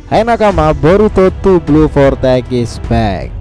Hai nakama, Boruto 2 Blue Vortex is back.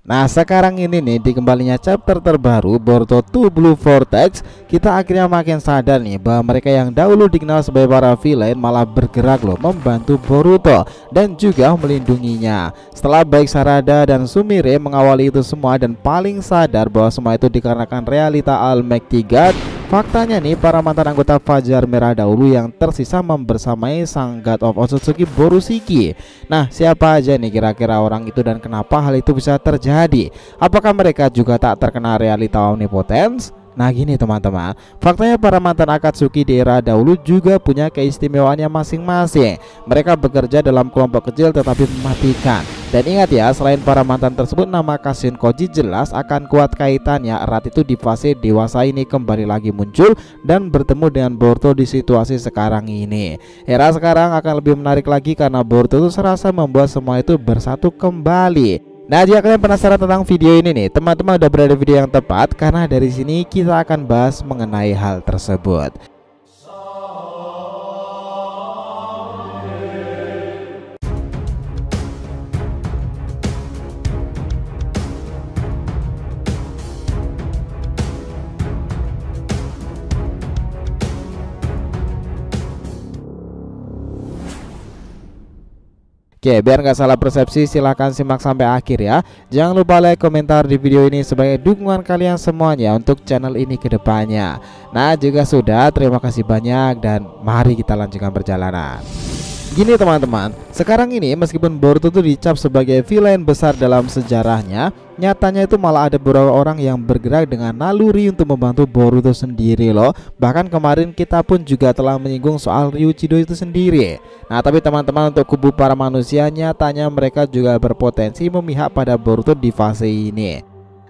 Nah sekarang ini nih di kembalinya chapter terbaru Boruto 2 Blue Vortex, kita akhirnya makin sadar nih bahwa mereka yang dahulu dikenal sebagai para villain malah bergerak loh membantu Boruto dan juga melindunginya. Setelah baik Sarada dan Sumire mengawali itu semua dan paling sadar bahwa semua itu dikarenakan realita Almighty God, faktanya nih para mantan anggota Fajar Merah dahulu yang tersisa membersamai sang God of Otsutsuki Borushiki. Nah siapa aja nih kira-kira orang itu dan kenapa hal itu bisa terjadi? Apakah mereka juga tak terkena realita omnipotence? Nah gini teman-teman, faktanya para mantan Akatsuki di era dahulu juga punya keistimewaannya masing-masing. Mereka bekerja dalam kelompok kecil tetapi mematikan. Dan ingat ya, selain para mantan tersebut, nama Kashin Koji jelas akan kuat kaitannya erat itu di fase dewasa ini kembali lagi muncul dan bertemu dengan Boruto di situasi sekarang ini. Era sekarang akan lebih menarik lagi karena Boruto itu serasa membuat semua itu bersatu kembali. Nah jika kalian penasaran tentang video ini nih, teman-teman udah berada di video yang tepat karena dari sini kita akan bahas mengenai hal tersebut. Oke, biar nggak salah persepsi silahkan simak sampai akhir ya. Jangan lupa like, komentar di video ini sebagai dukungan kalian semuanya untuk channel ini ke depannya. Nah jika sudah, terima kasih banyak dan mari kita lanjutkan perjalanan. Gini teman-teman, sekarang ini meskipun Boruto itu dicap sebagai villain besar dalam sejarahnya, nyatanya itu malah ada beberapa orang yang bergerak dengan naluri untuk membantu Boruto sendiri loh. Bahkan kemarin kita pun juga telah menyinggung soal Ryuichido itu sendiri. Nah tapi teman-teman, untuk kubu para manusia nyatanya mereka juga berpotensi memihak pada Boruto di fase ini.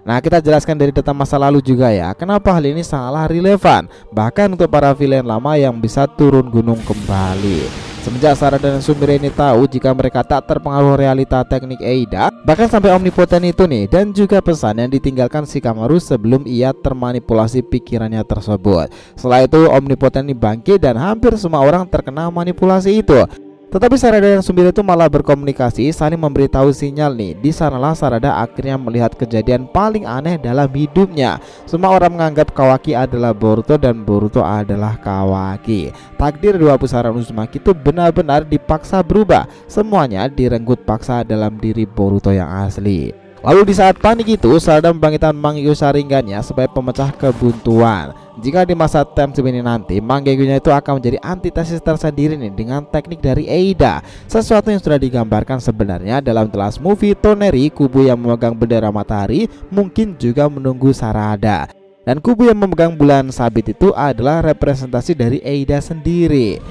Nah kita jelaskan dari data masa lalu juga ya, kenapa hal ini sangatlah relevan bahkan untuk para villain lama yang bisa turun gunung kembali. Semenjak Sarada dan Sumire ini tahu jika mereka tak terpengaruh realita teknik Eida, bahkan sampai omnipoten itu nih, dan juga pesan yang ditinggalkan Shikamaru sebelum ia termanipulasi pikirannya tersebut. Setelah itu omnipoten ini bangkit dan hampir semua orang terkena manipulasi itu. Tetapi Sarada dan Sumire itu malah berkomunikasi, saling memberitahu sinyal nih. Di sanalah Sarada akhirnya melihat kejadian paling aneh dalam hidupnya. Semua orang menganggap Kawaki adalah Boruto dan Boruto adalah Kawaki. Takdir dua pusaran Uzumaki itu benar-benar dipaksa berubah. Semuanya direnggut paksa dalam diri Boruto yang asli. Lalu di saat panik itu, Sarada membangkitkan Mangekyo Sharingan-nya sebagai pemecah kebuntuan. Jika di masa time skip ini nanti, Mangekyo-nya itu akan menjadi antitesis tersendiri nih dengan teknik dari Eida. Sesuatu yang sudah digambarkan sebenarnya dalam The Last Movie Toneri, kubu yang memegang bendera matahari mungkin juga menunggu Sarada. Dan kubu yang memegang bulan sabit itu adalah representasi dari Eida sendiri.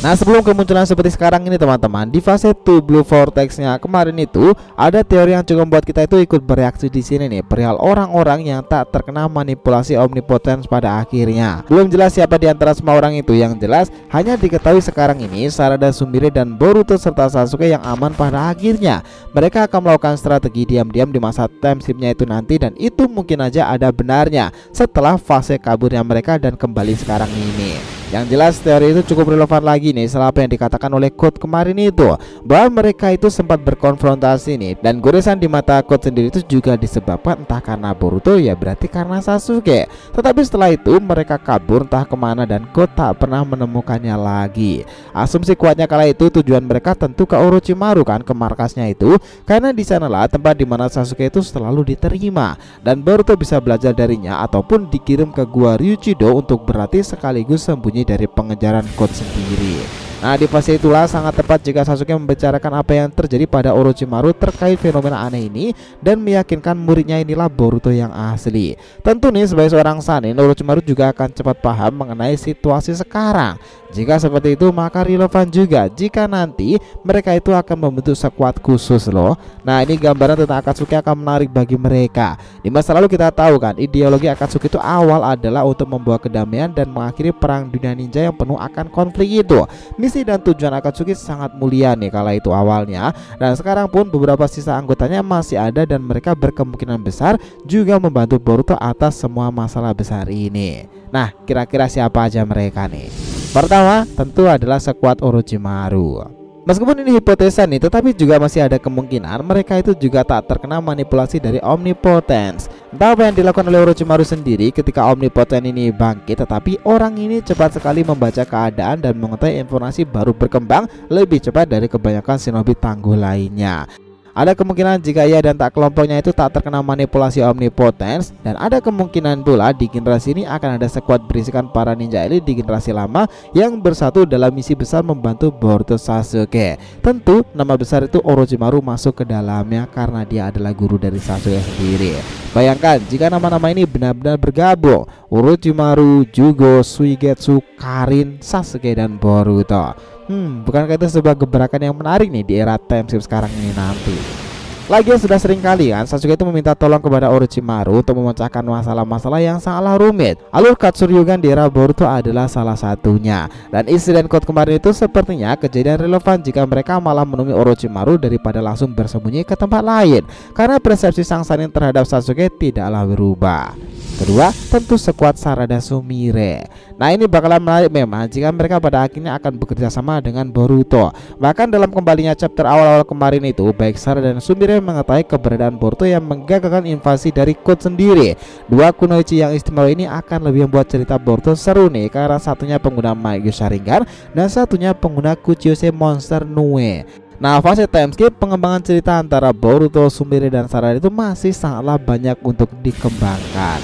Nah sebelum kemunculan seperti sekarang ini teman-teman, di fase 2 Blue Vortex-nya kemarin itu ada teori yang cukup membuat kita itu ikut bereaksi di sini nih, perihal orang-orang yang tak terkena manipulasi omnipotence pada akhirnya. Belum jelas siapa di antara semua orang itu, yang jelas hanya diketahui sekarang ini Sarada, Sumire dan Boruto serta Sasuke yang aman pada akhirnya. Mereka akan melakukan strategi diam-diam di masa time skip-nya itu nanti, dan itu mungkin aja ada benarnya setelah fase kaburnya mereka dan kembali sekarang ini. Yang jelas teori itu cukup relevan lagi nih setelah apa yang dikatakan oleh Code kemarin itu, bahwa mereka itu sempat berkonfrontasi nih, dan goresan di mata Code sendiri itu juga disebabkan entah karena Boruto ya berarti karena Sasuke. Tetapi setelah itu mereka kabur entah kemana dan Code tak pernah menemukannya lagi. Asumsi kuatnya kala itu tujuan mereka tentu ke Orochimaru kan, ke markasnya itu, karena di sanalah tempat di mana Sasuke itu selalu diterima dan Boruto bisa belajar darinya ataupun dikirim ke gua Ryuichido untuk berlatih sekaligus sembunyi dari pengejaran Code sendiri. Nah di fase itulah sangat tepat jika Sasuke membicarakan apa yang terjadi pada Orochimaru terkait fenomena aneh ini dan meyakinkan muridnya inilah Boruto yang asli. Tentu nih sebagai seorang Sannin, Orochimaru juga akan cepat paham mengenai situasi sekarang. Jika seperti itu maka relevan juga jika nanti mereka itu akan membentuk squad khusus loh. Nah ini gambaran tentang Akatsuki akan menarik bagi mereka. Di masa lalu kita tahu kan ideologi Akatsuki itu awal adalah untuk membawa kedamaian dan mengakhiri perang dunia ninja yang penuh akan konflik itu. Misi dan tujuan Akatsuki sangat mulia nih kala itu awalnya, dan sekarang pun beberapa sisa anggotanya masih ada dan mereka berkemungkinan besar juga membantu Boruto atas semua masalah besar ini. Nah, kira-kira siapa aja mereka nih? Pertama, tentu adalah sekuat Orochimaru. Meskipun ini hipotesa nih, tetapi juga masih ada kemungkinan mereka itu juga tak terkena manipulasi dari Omnipotence. Entah apa yang dilakukan oleh Orochimaru sendiri ketika Omnipotence ini bangkit, tetapi orang ini cepat sekali membaca keadaan dan mengetahui informasi baru berkembang lebih cepat dari kebanyakan shinobi tangguh lainnya. Ada kemungkinan jika ia dan tak kelompoknya itu tak terkena manipulasi Omnipotence, dan ada kemungkinan pula di generasi ini akan ada sekuat berisikan para ninja elit di generasi lama yang bersatu dalam misi besar membantu Boruto Sasuke. Tentu nama besar itu Orochimaru masuk ke dalamnya karena dia adalah guru dari Sasuke sendiri. Bayangkan jika nama-nama ini benar-benar bergabung, Orochimaru, Jugo, Suigetsu, Karin, Sasuke, dan Boruto. Bukankah itu sebuah gebrakan yang menarik nih di era time skip sekarang ini nanti? Lagian sudah sering kali kan Sasuke itu meminta tolong kepada Orochimaru untuk memecahkan masalah-masalah yang sangatlah rumit. Alur Katsuryugan di era Boruto adalah salah satunya. Dan insiden quote kemarin itu sepertinya kejadian relevan jika mereka malah menemui Orochimaru daripada langsung bersembunyi ke tempat lain, karena persepsi sang Sannin terhadap Sasuke tidaklah berubah. Kedua, tentu sekuat Sarada Sumire. Nah, ini bakalan menarik memang jika mereka pada akhirnya akan bekerja sama dengan Boruto. Bahkan dalam kembalinya chapter awal-awal kemarin itu, baik Sarada dan Sumire mengetahui keberadaan Boruto yang menggagalkan invasi dari Code sendiri. Dua kunoichi yang istimewa ini akan lebih membuat cerita Boruto seru nih, karena satunya pengguna Mangekyo Sharingan dan satunya pengguna Kuchiyose Monster Nue. Nah, fase time skip pengembangan cerita antara Boruto, Sumire, dan Sarada itu masih sangatlah banyak untuk dikembangkan.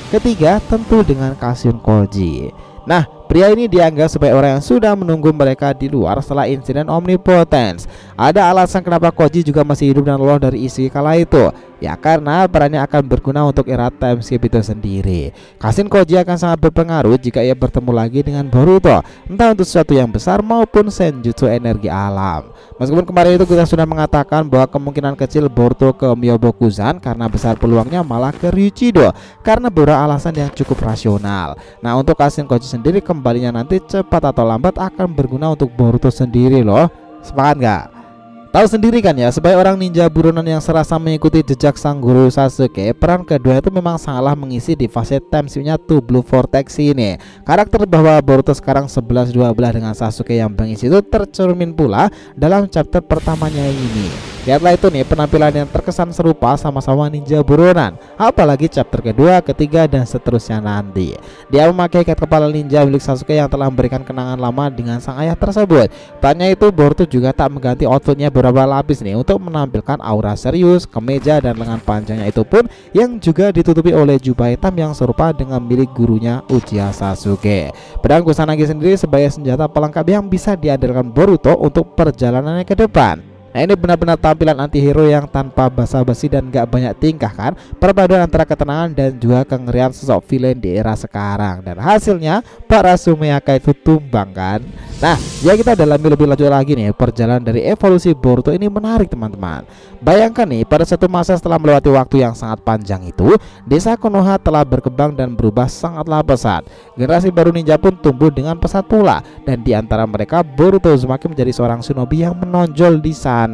Ketiga, tentu dengan Kashin Koji. Nah, pria ini dianggap sebagai orang yang sudah menunggu mereka di luar setelah insiden Omnipotence. Ada alasan kenapa Koji juga masih hidup dan lolos dari isi kala itu. Ya karena perannya akan berguna untuk era time skip itu sendiri. Kashin Koji akan sangat berpengaruh jika ia bertemu lagi dengan Boruto, entah untuk sesuatu yang besar maupun senjutsu energi alam. Meskipun kemarin itu kita sudah mengatakan bahwa kemungkinan kecil Boruto ke Myobokuzan, karena besar peluangnya malah ke Ryuchido karena beberapa alasan yang cukup rasional. Nah, untuk Kashin Koji sendiri kembalinya nanti cepat atau lambat akan berguna untuk Boruto sendiri loh. Sepakat nggak? Tahu sendiri kan ya, sebagai orang ninja buronan yang serasa mengikuti jejak sang guru Sasuke, peran kedua itu memang sangatlah mengisi di fase time skip-nya Two Blue Vortex ini. Karakter bahwa Boruto sekarang 11-12 dengan Sasuke yang bengis itu tercermin pula dalam chapter pertamanya ini. Lihatlah itu nih, penampilan yang terkesan serupa sama-sama ninja buronan. Apalagi chapter kedua, ketiga, dan seterusnya nanti. Dia memakai ikat kepala ninja milik Sasuke yang telah memberikan kenangan lama dengan sang ayah tersebut. Tanya itu, Boruto juga tak mengganti outfitnya beberapa lapis nih untuk menampilkan aura serius. Kemeja dan lengan panjangnya itu pun yang juga ditutupi oleh jubah hitam yang serupa dengan milik gurunya Uchiha Sasuke. Pedang Kusanagi sendiri sebagai senjata pelengkap yang bisa diandalkan Boruto untuk perjalanannya ke depan. Nah, ini benar-benar tampilan anti-hero yang tanpa basa-basi dan gak banyak tingkah kan. Perpaduan antara ketenangan dan juga kengerian sosok villain di era sekarang. Dan hasilnya para Sumiyaka itu tumbang kan. Nah, ya kita dalami lebih lanjut lagi nih. Perjalanan dari evolusi Boruto ini menarik teman-teman. Bayangkan nih, pada satu masa setelah melewati waktu yang sangat panjang itu, desa Konoha telah berkembang dan berubah sangatlah pesat. Generasi baru ninja pun tumbuh dengan pesat pula. Dan di antara mereka Boruto Uzumaki menjadi seorang shinobi yang menonjol di sana.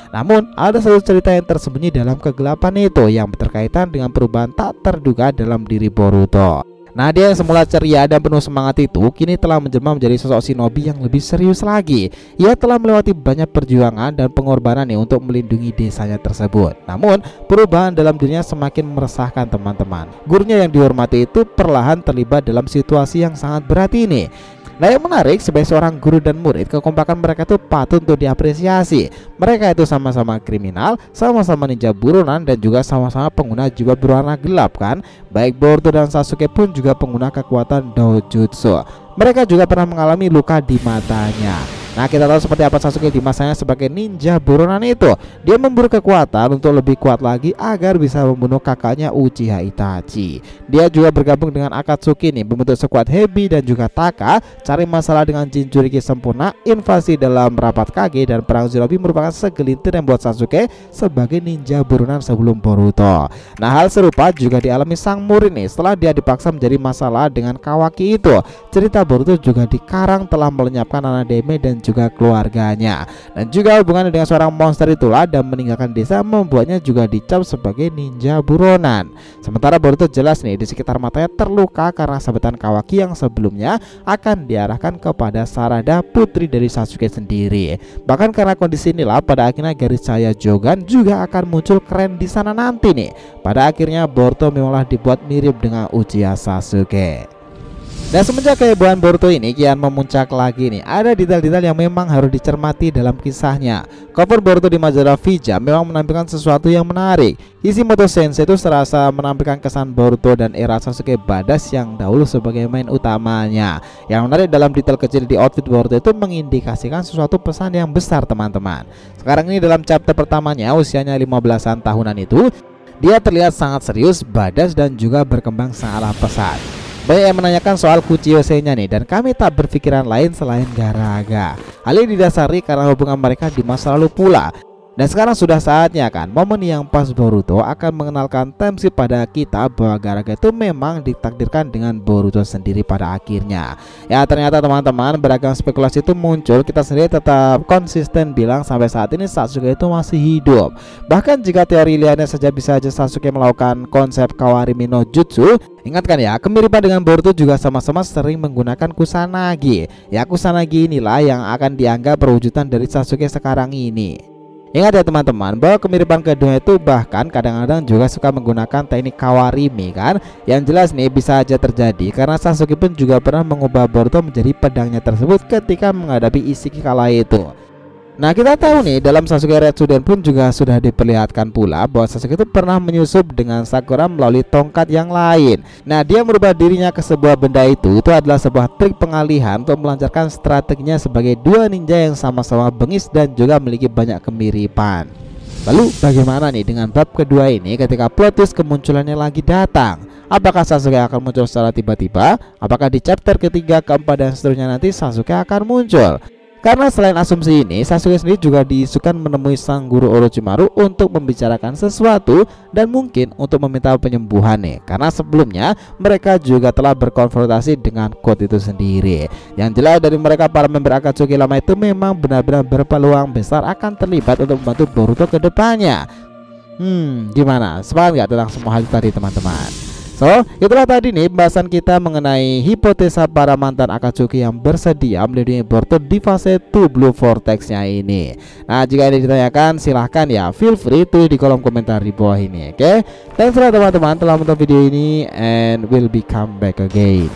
Namun ada satu cerita yang tersembunyi dalam kegelapan itu yang berkaitan dengan perubahan tak terduga dalam diri Boruto. Nah, dia yang semula ceria dan penuh semangat itu kini telah menjelma menjadi sosok shinobi yang lebih serius lagi. Ia telah melewati banyak perjuangan dan pengorbanan nih untuk melindungi desanya tersebut. Namun perubahan dalam dirinya semakin meresahkan teman-teman. Gurunya yang dihormati itu perlahan terlibat dalam situasi yang sangat berat ini. Nah, yang menarik, sebagai seorang guru dan murid, kekompakan mereka itu patut untuk diapresiasi. Mereka itu sama-sama kriminal, sama-sama ninja buronan, dan juga sama-sama pengguna jubah berwarna gelap kan. Baik Boruto dan Sasuke pun juga pengguna kekuatan Dojutsu. Mereka juga pernah mengalami luka di matanya. Nah, kita tahu seperti apa Sasuke di masanya sebagai ninja buronan itu. Dia memburu kekuatan untuk lebih kuat lagi agar bisa membunuh kakaknya Uchiha Itachi. Dia juga bergabung dengan Akatsuki nih, membentuk sekuat Hebi dan juga Taka, cari masalah dengan Jinchuriki sempurna, invasi dalam rapat Kage, dan perang shinobi merupakan segelintir yang buat Sasuke sebagai ninja buronan sebelum Boruto. Nah, hal serupa juga dialami sang murid nih setelah dia dipaksa menjadi masalah dengan Kawaki itu. Cerita Boruto juga dikarang telah melenyapkan Anademe dan juga keluarganya. Dan juga hubungannya dengan seorang monster itulah dan meninggalkan desa membuatnya juga dicap sebagai ninja buronan. Sementara Boruto jelas nih di sekitar matanya terluka karena sabetan Kawaki yang sebelumnya akan diarahkan kepada Sarada, putri dari Sasuke sendiri. Bahkan karena kondisi inilah pada akhirnya garis cahaya Jogan juga akan muncul keren di sana nanti nih. Pada akhirnya Boruto memanglah dibuat mirip dengan Uchiha Sasuke. Dan semenjak kehebohan Boruto ini kian memuncak lagi nih, ada detail-detail yang memang harus dicermati dalam kisahnya. Cover Boruto di majalah Vija memang menampilkan sesuatu yang menarik. Kishimoto Sensei itu serasa menampilkan kesan Boruto dan era Sasuke Badas yang dahulu sebagai main utamanya. Yang menarik dalam detail kecil di outfit Boruto itu mengindikasikan sesuatu pesan yang besar teman-teman. Sekarang ini dalam chapter pertamanya usianya 15-an tahunan itu, dia terlihat sangat serius, badas dan juga berkembang sangatlah pesat. Banyak yang menanyakan soal Kuchiyosei-nya nih, dan kami tak berpikiran lain selain Garaga. Hal ini didasari karena hubungan mereka di masa lalu pula. Dan sekarang sudah saatnya kan, momen yang pas Boruto akan mengenalkan Temshi pada kita bahwa Garaga itu memang ditakdirkan dengan Boruto sendiri pada akhirnya. Ya ternyata teman-teman, beragam spekulasi itu muncul. Kita sendiri tetap konsisten bilang sampai saat ini Sasuke itu masih hidup. Bahkan jika teori liarnya saja bisa aja Sasuke melakukan konsep Kawarimi no Jutsu. Ingatkan ya, kemiripan dengan Boruto juga sama-sama sering menggunakan Kusanagi. Ya Kusanagi inilah yang akan dianggap perwujudan dari Sasuke sekarang ini. Ingat ya teman-teman, bahwa kemiripan kedua itu bahkan kadang-kadang juga suka menggunakan teknik Kawarimi kan. Yang jelas nih bisa aja terjadi karena Sasuke pun juga pernah mengubah Boruto menjadi pedangnya tersebut ketika menghadapi Ishiki kala itu. Nah kita tahu nih dalam Sasuke Retsuden pun juga sudah diperlihatkan pula bahwa Sasuke itu pernah menyusup dengan Sakura melalui tongkat yang lain. Nah dia merubah dirinya ke sebuah benda itu adalah sebuah trik pengalihan untuk melancarkan strateginya sebagai dua ninja yang sama-sama bengis dan juga memiliki banyak kemiripan. Lalu bagaimana nih dengan bab kedua ini ketika plot twist kemunculannya lagi datang? Apakah Sasuke akan muncul secara tiba-tiba? Apakah di chapter ketiga, keempat dan seterusnya nanti Sasuke akan muncul? Karena selain asumsi ini, Sasuke sendiri juga diisukan menemui sang guru Orochimaru untuk membicarakan sesuatu dan mungkin untuk meminta penyembuhan nih. Karena sebelumnya mereka juga telah berkonfrontasi dengan Quote itu sendiri. Yang jelas dari mereka para member Akatsuki lama itu memang benar-benar berpeluang besar akan terlibat untuk membantu Boruto ke depannya. Gimana? Sepakat gak tentang semua hal tadi teman-teman? So, itulah tadi nih pembahasan kita mengenai hipotesa para mantan Akatsuki yang bersedia melindungi Boruto di fase 2 Blue Vortex-nya ini. Nah, jika ada ditanyakan silahkan ya, feel free tulis di kolom komentar di bawah ini, oke? Dan setelah teman-teman telah menonton video ini and will be come back again.